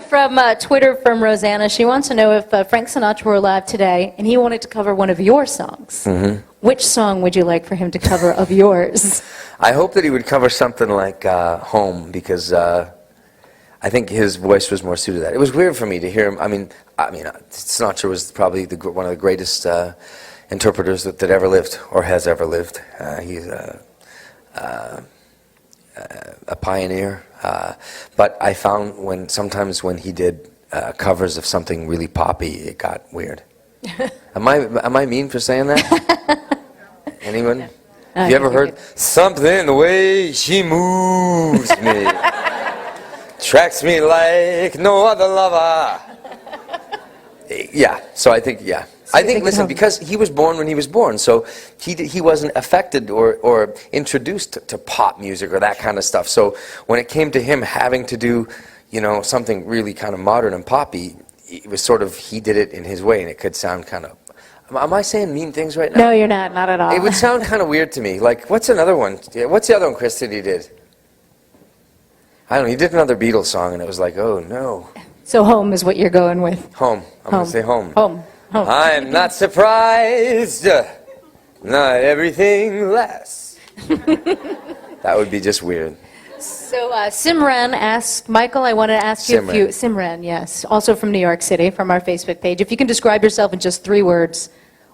From Twitter from Rosanna, she wants to know if Frank Sinatra were alive today and he wanted to cover one of your songs. Mm-hmm. Which song would you like for him to cover of yours? I hope that he would cover something like Home, because I think his voice was more suited to that. It was weird for me to hear him. I mean, Sinatra was probably one of the greatest interpreters that ever lived or has ever lived. He's a pioneer. But I found sometimes when he did covers of something really poppy, it got weird. Am I mean for saying that? Anyone? No. Have you ever heard something the way she moves me tracks me like no other lover? Yeah. So I think listen, because he was born when he was born, so he wasn't affected or introduced to pop music or that kind of stuff. So when it came to him having to do, something really kind of modern and poppy, it was sort of, he did it in his way, and it could sound kind of. Am I saying mean things right now? No, you're not at all. It would sound kind of weird to me. Like, what's another one? What's the other one, Chris, that he did? I don't know. He did another Beatles song, and it was like, oh no. So Home is what you're going with. Home. I'm going to say Home. Home. I'm not surprised. Not everything lasts. That would be just weird. So Simran asks, Michael, I want to ask you a few. Simran, yes, also from New York City, from our Facebook page. If you can describe yourself in just 3 words,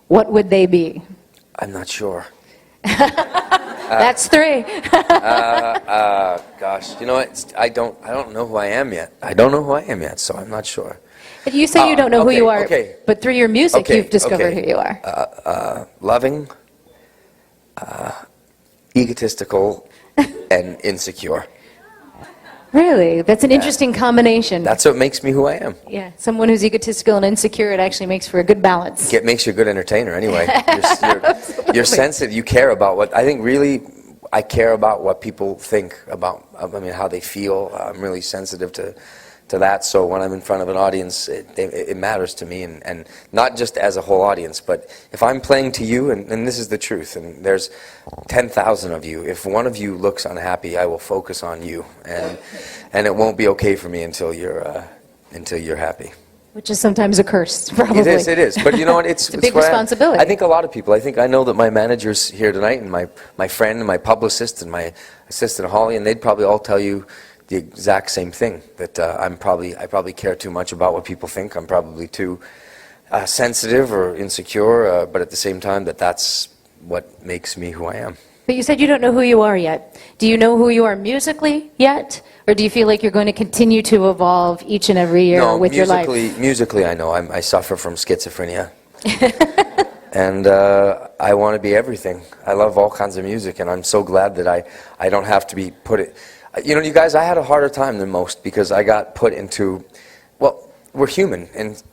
what would they be? I'm not sure. That's 3. Gosh, you know what? I don't know who I am yet. I don't know who I am yet, so I'm not sure. If you say you don't know who you are, okay. But through your music you've discovered who you are. Loving, egotistical, and insecure. Really? That's an interesting combination. That's what makes me who I am. Yeah, someone who's egotistical and insecure, it actually makes for a good balance. It makes you a good entertainer anyway. You're sensitive. You care about what, I think really, I care about what people think about, how they feel. I'm really sensitive to that, so when I'm in front of an audience, it matters to me, and not just as a whole audience, but if I'm playing to you, and this is the truth, and there's 10,000 of you, if one of you looks unhappy, I will focus on you, and it won't be okay for me until you're happy. Which is sometimes a curse, probably. It is, but you know what, it's a big responsibility. I think a lot of people, I know that my manager's here tonight, and my friend, and my publicist, and my assistant Holly, and they'd probably all tell you the exact same thing, that I probably care too much about what people think. I'm probably too sensitive or insecure, but at the same time, that's what makes me who I am. But you said you don't know who you are yet. Do you know who you are musically yet? Or do you feel like you're going to continue to evolve each and every year with your life? Musically, I know. I suffer from schizophrenia. And I want to be everything. I love all kinds of music, and I'm so glad that I don't have to be put it. You guys, I had a harder time than most because I got put into, well, we're human, and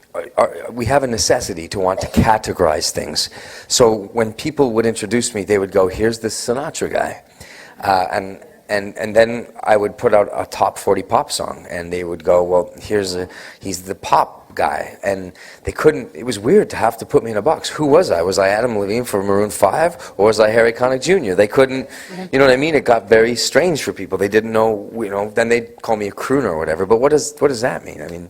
we have a necessity to want to categorize things. So when people would introduce me, they would go, here's this Sinatra guy. And then I would put out a top 40 pop song, and they would go, well, he's the pop guy. And they couldn't, it was weird to have to put me in a box. Who was I? Was I Adam Levine for Maroon 5, or was I Harry Connick Jr.? They couldn't, you know what I mean? It got very strange for people. They didn't know, then they'd call me a crooner or whatever. But what does that mean?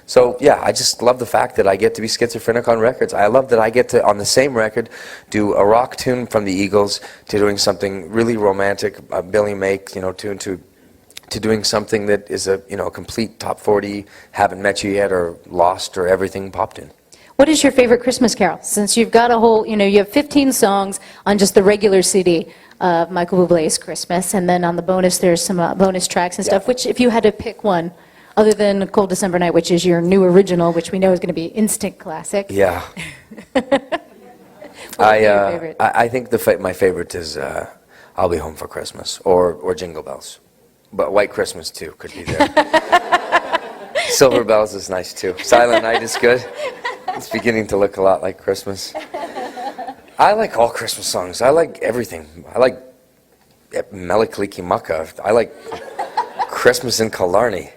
So yeah, I just love the fact that I get to be schizophrenic on records. I love that I get to, on the same record, do a rock tune from the Eagles, to doing something really romantic, Billy Make, tune to doing something that is a complete top 40, Haven't Met You Yet, or Lost, or everything popped in. What is your favorite Christmas carol? Since you've got a whole, you have 15 songs on just the regular CD of Michael Buble's Christmas, and then on the bonus there's some bonus tracks and stuff, which if you had to pick one, other than Cold December Night, which is your new original, which we know is going to be instant classic. Yeah. I think my favorite is I'll Be Home for Christmas, or Jingle Bells. But White Christmas, too, could be there. Silver Bells is nice, too. Silent Night is good. It's beginning to look a lot like Christmas. I like all Christmas songs. I like everything. I like Melikilikimaka. I like Christmas in Killarney.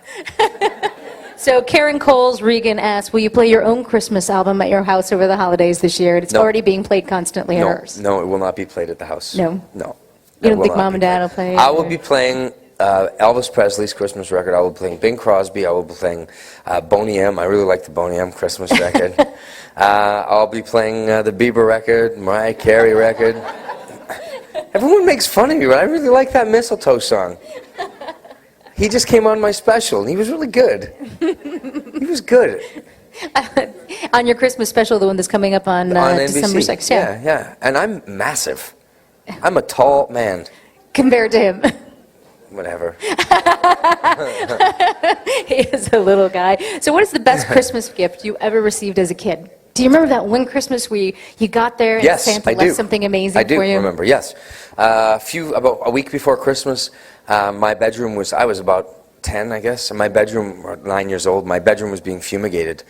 So Karen Coles Regan asks, will you play your own Christmas album at your house over the holidays this year? It's already being played constantly at hers. No, it will not be played at the house. No? No. You don't think Mom and Dad will play it? I will be playing Elvis Presley's Christmas record. I will be playing Bing Crosby. I will be playing Boney M. I really like the Boney M Christmas record. I'll be playing the Bieber record, Mariah Carey record. Everyone makes fun of me, but I really like that Mistletoe song. He just came on my special, and he was really good. He was good. On your Christmas special, the one that's coming up on December 6th. Yeah, yeah. And I'm massive. I'm a tall man. Compared to him. Whatever. He is a little guy. So what is the best Christmas gift you ever received as a kid? Do you remember that one Christmas where you got there and Yes, Santa I left do. something amazing I do for you? remember, yes. About a week before Christmas, my bedroom was, I was about 10, I guess, and my bedroom, or 9 years old, my bedroom was being fumigated.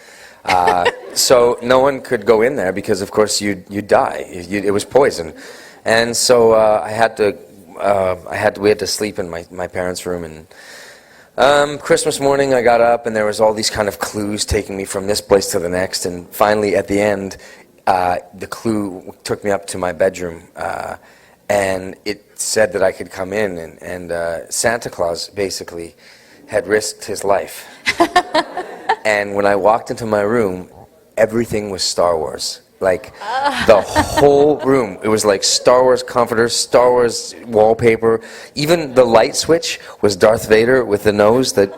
So no one could go in there because, of course, you'd die. It was poison. And so we had to sleep in my parents' room. And Christmas morning, I got up, and there was all these kind of clues taking me from this place to the next. And finally, at the end, the clue took me up to my bedroom, and it said that I could come in. And Santa Claus basically had risked his life. And when I walked into my room, everything was Star Wars. Like, the whole room. It was like Star Wars comforters, Star Wars wallpaper. Even the light switch was Darth Vader with the nose that...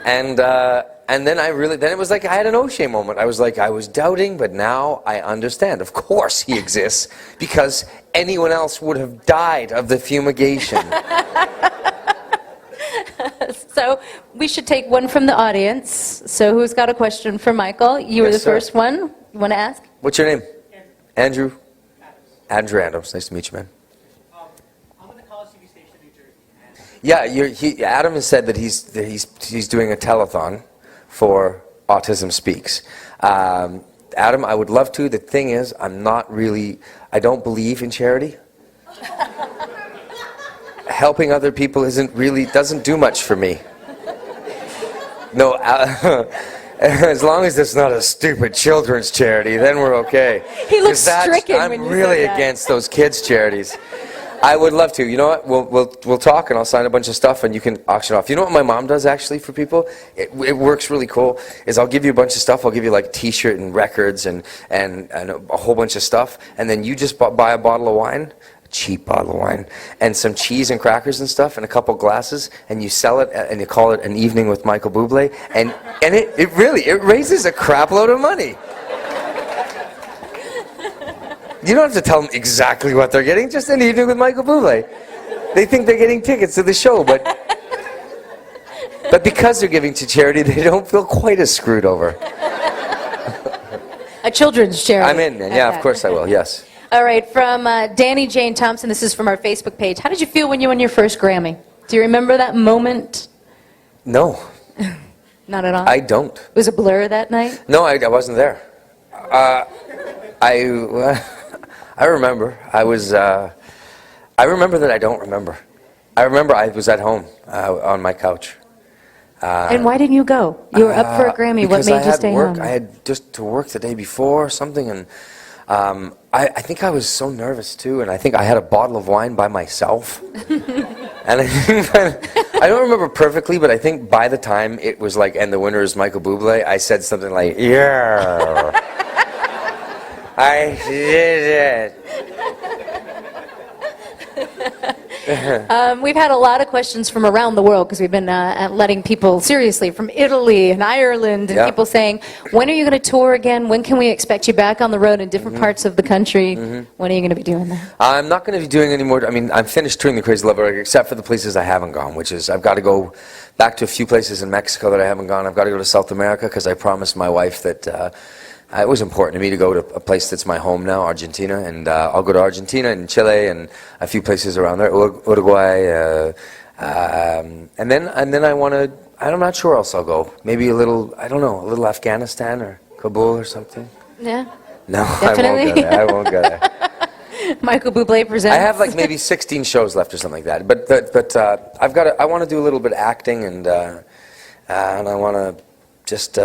And then then it was like I had an O'Shea moment. I was like, I was doubting, but now I understand. Of course he exists, because anyone else would have died of the fumigation. So we should take one from the audience. So who's got a question for Michael? You were Yes, the sir. first one. You want to ask? What's your name? Andrew. Andrew Adams. Nice to meet you, man. I'm at the college TV station in New Jersey. Yeah, Adam has said that he's doing a telethon for Autism Speaks. Adam, I would love to. The thing is, I don't believe in charity. Helping other people doesn't do much for me. No, as long as it's not a stupid children's charity, then we're okay. He looks 'Cause stricken I'm when you really said that. against those kids' charities. I would love to. You know what? We'll talk, and I'll sign a bunch of stuff, and you can auction off. You know what my mom does actually for people? It works really cool. Is I'll give you a bunch of stuff. I'll give you like a T-shirt and records and a whole bunch of stuff, and then you just buy a bottle of wine. Cheap bottle of wine, and some cheese and crackers and stuff, and a couple glasses, and you sell it, and you call it an evening with Michael Buble, and it really raises a crap load of money. You don't have to tell them exactly what they're getting, just an evening with Michael Buble. They think they're getting tickets to the show, but because they're giving to charity, they don't feel quite as screwed over. A children's charity. I'm in, man. Yeah, of course I will, yes. All right, from Danny Jane Thompson, this is from our Facebook page. How did you feel when you won your first Grammy? Do you remember that moment? No, Not at all? I don't. It was a blur that night? No, I wasn't there. I remember. I remember that I don't remember. I remember I was at home on my couch. And why didn't you go? You were up for a Grammy. What Because made you stay work. home? I had just to work the day before or something, and I think I was so nervous too, and I think I had a bottle of wine by myself. And I don't remember perfectly, but I think by the time it was like, and the winner is Michael Buble, I said something like, yeah, I did it. We've had a lot of questions from around the world because we've been letting people, seriously, from Italy and Ireland, and Yeah. people saying, when are you going to tour again? When can we expect you back on the road in different parts of the country? When are you going to be doing that? I'm not going to be doing any more. I mean, I'm finished touring the Crazy Love record, except for the places I haven't gone, which is I've got to go back to a few places in Mexico that I haven't gone. I've got to go to South America because I promised my wife that it was important to me to go to a place that's my home now, Argentina, and I'll go to Argentina and Chile and a few places around there, Uruguay, and then I want to. I'm not sure where else I'll go. Maybe a little Afghanistan or Kabul or something. Yeah. No, Definitely. I won't go there. Michael Buble presents. I have like maybe 16 shows left or something like that. But I want to do a little bit of acting and I want to just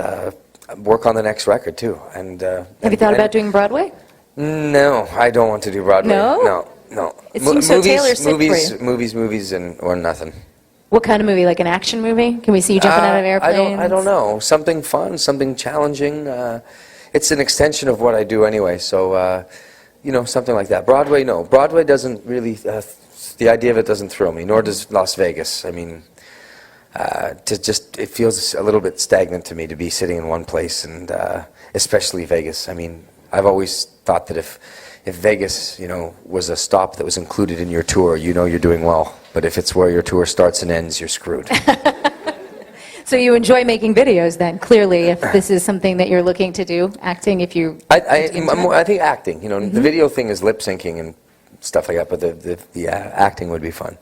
work on the next record too. And Have you thought about doing Broadway? No, I don't want to do Broadway. No? No. It seems so Taylor-sick for you. Movies, and or nothing. What kind of movie? Like an action movie? Can we see you jumping out of airplanes? I don't know. Something fun, something challenging. It's an extension of what I do anyway, so, something like that. Broadway, no. Broadway doesn't really, the idea of it doesn't thrill me, nor does Las Vegas. I mean, it feels a little bit stagnant to me to be sitting in one place, and especially Vegas. I mean, I've always thought that if Vegas, was a stop that was included in your tour, you're doing well. But if it's where your tour starts and ends, you're screwed. So you enjoy making videos then, clearly, if this is something that you're looking to do, acting, if you... I think acting, the video thing is lip syncing and stuff like that, but the acting would be fun.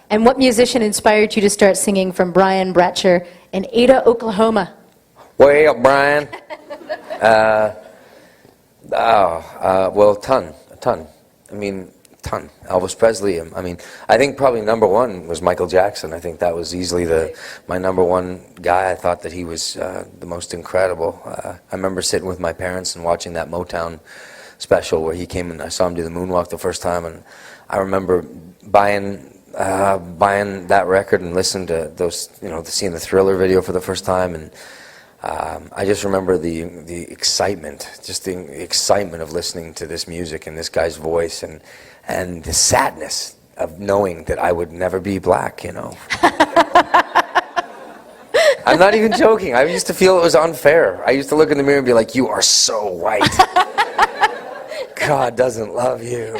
And what musician inspired you to start singing from Brian Bratcher in Ada, Oklahoma? Well, Brian, well, a ton. I mean, ton. Elvis Presley. I mean, I think probably number one was Michael Jackson. I think that was easily my number one guy. I thought that he was the most incredible. I remember sitting with my parents and watching that Motown special where he came and I saw him do the moonwalk the first time, and I remember buying that record and listening to those, seeing the Thriller video for the first time, and I just remember the excitement, just the excitement of listening to this music and this guy's voice, and the sadness of knowing that I would never be black, I'm not even joking. I used to feel it was unfair. I used to look in the mirror and be like, you are so white. God doesn't love you.